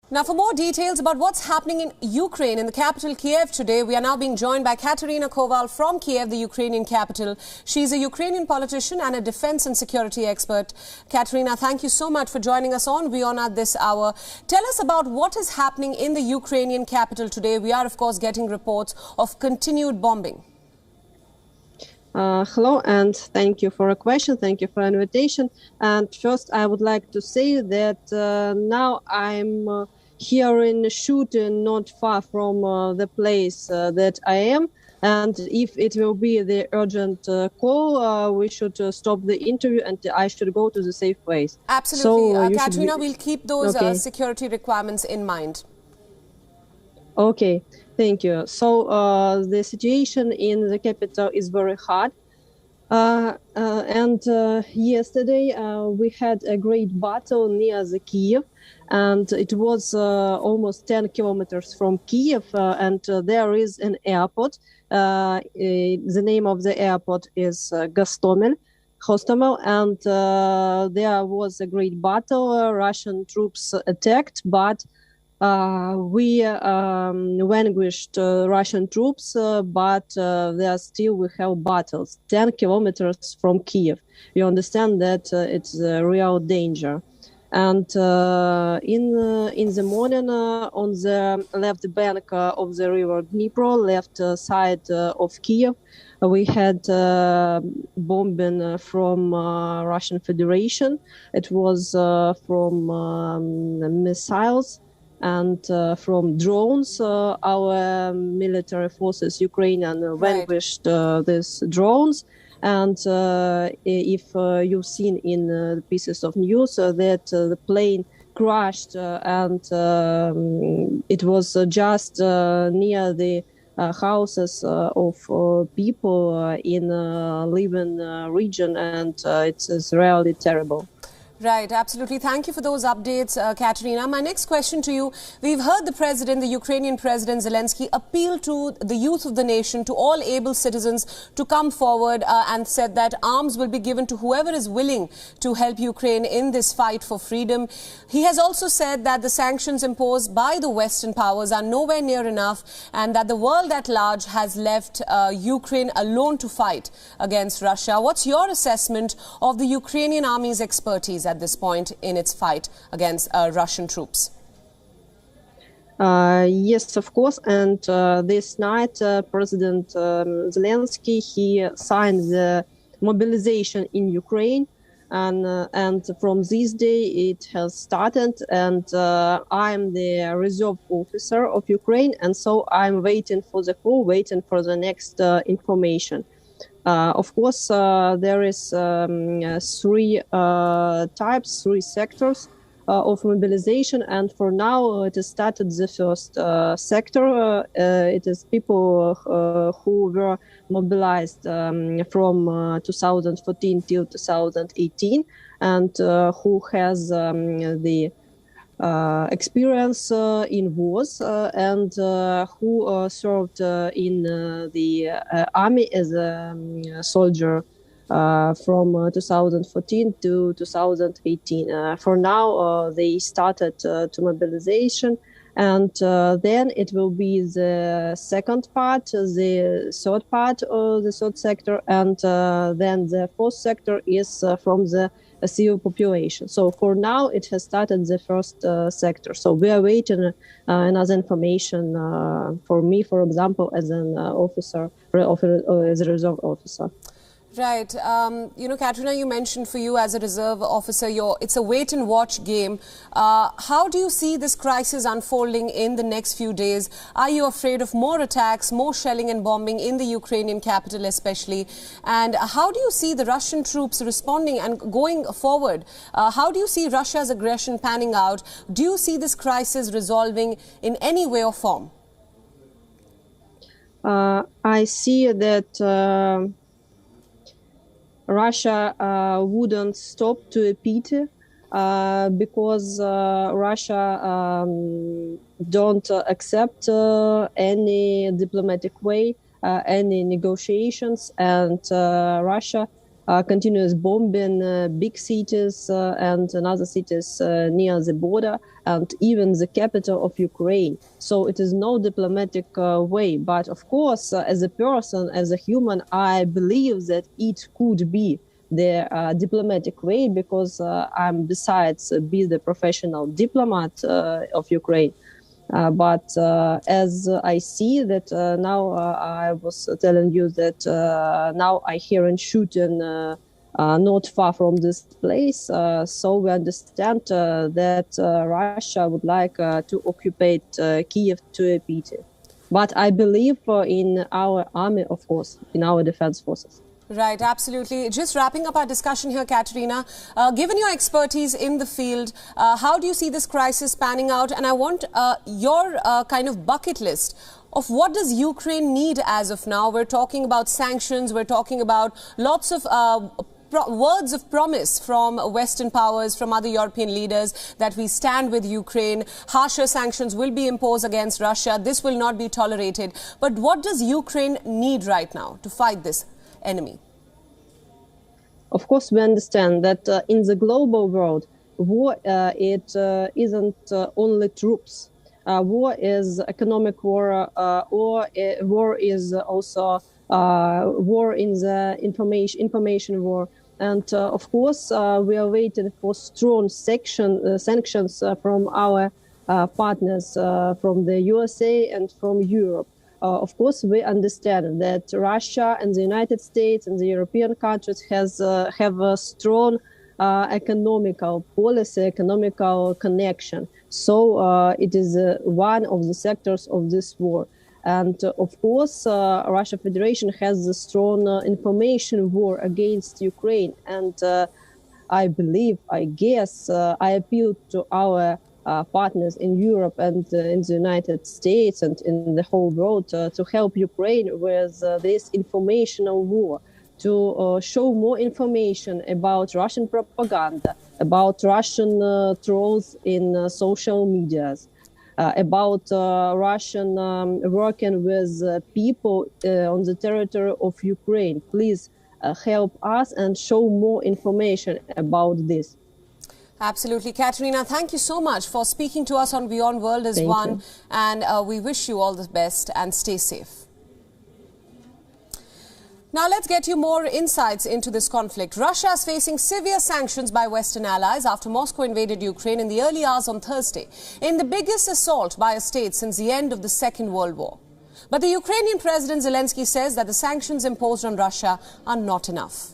Now, for more details about what's happening in Ukraine, in the capital Kyiv today, we are now being joined by Katerina Koval from Kyiv, the Ukrainian capital. She's a Ukrainian politician and a defense and security expert. Katerina, thank you so much for joining us on WION at this hour. Tell us about what is happening in the Ukrainian capital today. We are, of course, getting reports of continued bombing. Hello, and thank you for a question. Thank you for an invitation. And first, I would like to say that now I'm hearing shooting not far from the place that I am. And if it will be the urgent call, we should stop the interview and I should go to the safe place. Absolutely. So, Katerina, we'll keep those security requirements in mind. Okay, thank you. So the situation in the capital is very hard. And yesterday we had a great battle near the Kyiv, and it was almost 10 kilometers from Kyiv, and there is an airport. The name of the airport is Hostomel, and there was a great battle. Russian troops attacked, but we vanquished Russian troops, but there still we have battles 10 kilometers from Kyiv. You understand that it's a real danger. And in the morning, on the left bank of the river Dnipro, left side of Kyiv, we had bombing from Russian Federation. It was from missiles and from drones. Our military forces, Ukrainian, vanquished these drones. And if you've seen in the pieces of news that the plane crashed and it was just near the houses of people in living region, and it's really terrible. Right, absolutely. Thank you for those updates, Katerina. My next question to you, we've heard the Ukrainian President Zelensky, appeal to the youth of the nation, to all able citizens to come forward and said that arms will be given to whoever is willing to help Ukraine in this fight for freedom. He has also said that the sanctions imposed by the Western powers are nowhere near enough and that the world at large has left Ukraine alone to fight against Russia. What's your assessment of the Ukrainian army's expertise at this point in its fight against Russian troops? Yes, of course. And this night, President Zelensky, he signed the mobilization in Ukraine. And from this day, it has started. And I'm the reserve officer of Ukraine. And so I'm waiting for the call, waiting for the next information. Of course, there is three sectors of mobilization, and for now it has started the first sector. It is people who were mobilized from 2014 till 2018, and who has the experience in wars and who served in the army as a soldier from 2014 to 2018. For now, they started to mobilization, and then it will be the second part, the third part of the third sector, and then the fourth sector is from the civil population. So for now, it has started the first sector. So we are waiting another information for me, for example, as an officer, as a reserve officer. Right. You know, Katerina, you mentioned for you as a reserve officer, it's a wait and watch game. How do you see this crisis unfolding in the next few days? Are you afraid of more attacks, more shelling and bombing in the Ukrainian capital especially? And how do you see the Russian troops responding and going forward? How do you see Russia's aggression panning out? Do you see this crisis resolving in any way or form? I see that Russia wouldn't stop to repeat because Russia don't accept any diplomatic way, any negotiations, and Russia continuous bombing big cities and other cities near the border and even the capital of Ukraine. So it is no diplomatic way. But of course, as a person, as a human, I believe that it could be the diplomatic way because I'm besides be the professional diplomat of Ukraine. But as I see that now I was telling you that now I hear a shooting not far from this place. So we understand that Russia would like to occupy Kyiv to a pity. But I believe in our army, of course, in our defense forces. Right, absolutely. Just wrapping up our discussion here, Katerina, given your expertise in the field, how do you see this crisis panning out? And I want your kind of bucket list of what does Ukraine need as of now. We're talking about sanctions, we're talking about lots of words of promise from Western powers, from other European leaders, that we stand with Ukraine. Harsher sanctions will be imposed against Russia. This will not be tolerated. But what does Ukraine need right now to fight this enemy? Of course, we understand that in the global world, war it isn't only troops. War is economic war, or war is also war in the information war. And of course, we are waiting for strong sanctions from our partners, from the USA and from Europe. Of course, we understand that Russia and the United States and the European countries have a strong economical policy, economical connection. So it is one of the sectors of this war. And of course, Russia Federation has a strong information war against Ukraine. And I believe, I guess, I appeal to our partners in Europe and in the United States and in the whole world to help Ukraine with this informational war, to show more information about Russian propaganda, about Russian trolls in social medias, about Russian working with people on the territory of Ukraine. Please help us and show more information about this. Absolutely. Katerina, thank you so much for speaking to us on Beyond World as One. And we wish you all the best and stay safe. Now let's get you more insights into this conflict. Russia is facing severe sanctions by Western allies after Moscow invaded Ukraine in the early hours on Thursday, in the biggest assault by a state since the end of the Second World War. But the Ukrainian President Zelensky says that the sanctions imposed on Russia are not enough.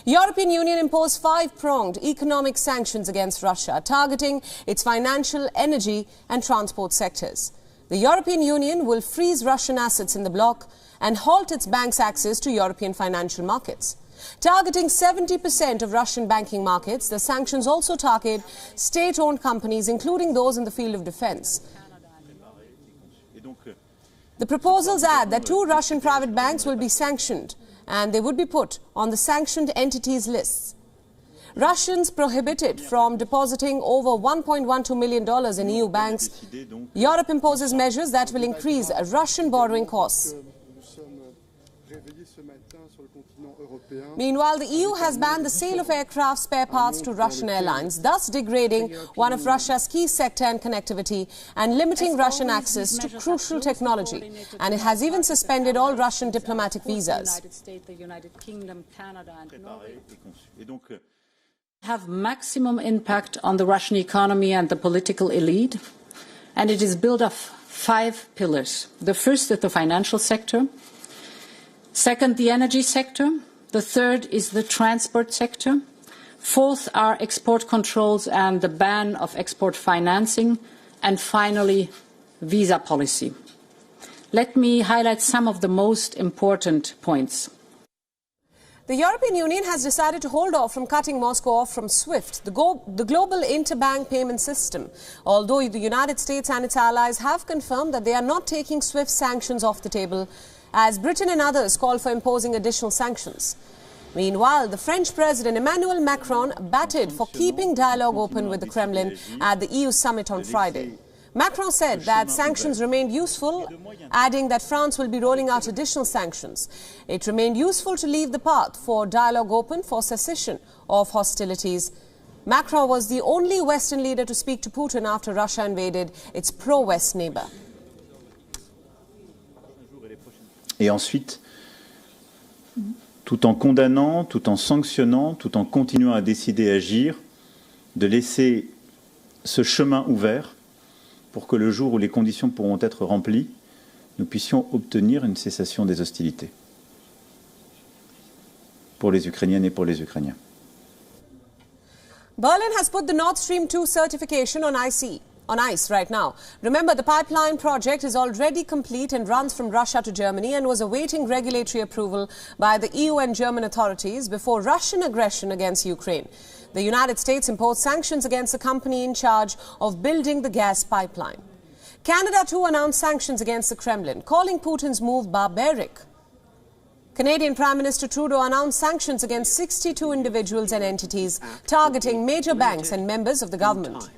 European Union imposed 5-pronged economic sanctions against Russia, targeting its financial, energy and transport sectors. The European Union will freeze Russian assets in the bloc and halt its banks' access to European financial markets. Targeting 70% of Russian banking markets, the sanctions also target state-owned companies, including those in the field of defense. The proposals add that 2 Russian private banks will be sanctioned, and they would be put on the sanctioned entities lists. Russians prohibited from depositing over $1.12 million in EU banks. Europe imposes measures that will increase Russian borrowing costs. Meanwhile, the EU has banned the sale of aircraft spare parts to Russian airlines, thus degrading one of Russia's key sector and connectivity and limiting Russian access to crucial technology. And it has even suspended all Russian diplomatic visas. The United Kingdom, Canada and Norway have maximum impact on the Russian economy and the political elite. And it is built of 5 pillars. The first is the financial sector. Second, the energy sector. The third is the transport sector. Fourth are export controls and the ban of export financing. And finally, visa policy. Let me highlight some of the most important points. The European Union has decided to hold off from cutting Moscow off from SWIFT, the global interbank payment system, although the United States and its allies have confirmed that they are not taking SWIFT sanctions off the table, as Britain and others call for imposing additional sanctions. Meanwhile, the French President Emmanuel Macron batted for keeping dialogue open with the Kremlin at the EU summit on Friday. Macron said that sanctions remained useful, adding that France will be rolling out additional sanctions. It remained useful to leave the path for dialogue open for cessation of hostilities. Macron was the only Western leader to speak to Putin after Russia invaded its pro-West neighbor. Et ensuite, tout en condamnant, tout en sanctionnant, tout en continuant à décider et agir, de laisser ce chemin ouvert pour que le jour où les conditions pourront être remplies, nous puissions obtenir une cessation des hostilités pour les Ukrainiennes et pour les Ukrainiens. Berlin has put the Nord Stream 2 certification on ice right now. Remember, the pipeline project is already complete and runs from Russia to Germany and was awaiting regulatory approval by the EU and German authorities before Russian aggression against Ukraine. The United States imposed sanctions against the company in charge of building the gas pipeline. Canada too announced sanctions against the Kremlin, calling Putin's move barbaric. Canadian Prime Minister Trudeau announced sanctions against 62 individuals and entities targeting major banks and members of the government.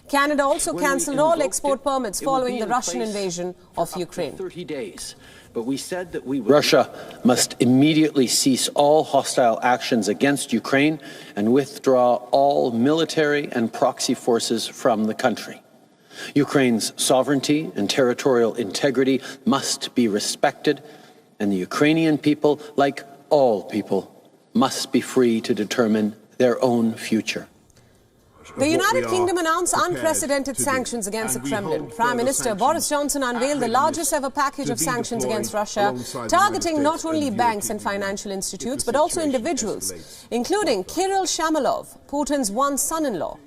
Canada also cancelled all export permits following the Russian invasion of Ukraine. 30 days. But we said that Russia must immediately cease all hostile actions against Ukraine and withdraw all military and proxy forces from the country. Ukraine's sovereignty and territorial integrity must be respected, and the Ukrainian people, like all people, must be free to determine their own future. The United Kingdom announced unprecedented sanctions against the Kremlin. Prime Minister Boris Johnson unveiled the largest ever package of sanctions against Russia, targeting not only banks and financial institutes, but also individuals, including Kirill Shamalov, Putin's one son-in-law.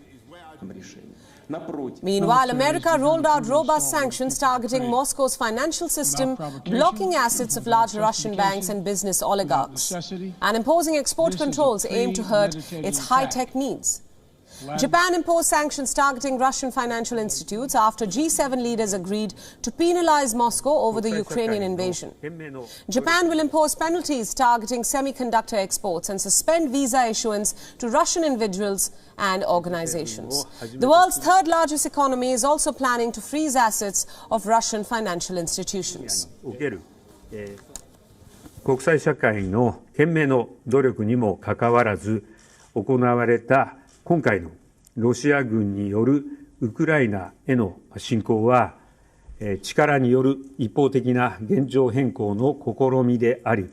Meanwhile, America rolled out robust sanctions targeting Moscow's financial system, blocking assets of large Russian banks and business oligarchs, and imposing export controls aimed to hurt its high-tech needs. Japan imposed sanctions targeting Russian financial institutes after G7 leaders agreed to penalize Moscow over the Ukrainian invasion. Japan will impose penalties targeting semiconductor exports and suspend visa issuance to Russian individuals and organizations. The world's third largest economy is also planning to freeze assets of Russian financial institutions. 国際社会の懸命の努力にもかかわらず行われた今回のロシア軍によるウクライナへの侵攻は、力による一方的な現状変更の試みであり、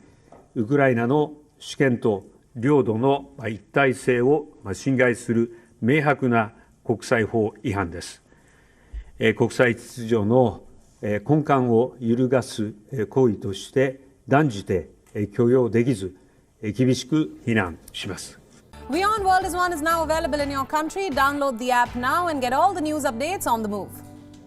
ウクライナの主権と領土の一体性を侵害する明白な国際法違反です。国際秩序の根幹を揺るがす行為として断じて許容できず、厳しく非難します。WION World is One is now available in your country. Download the app now and get all the news updates on the move.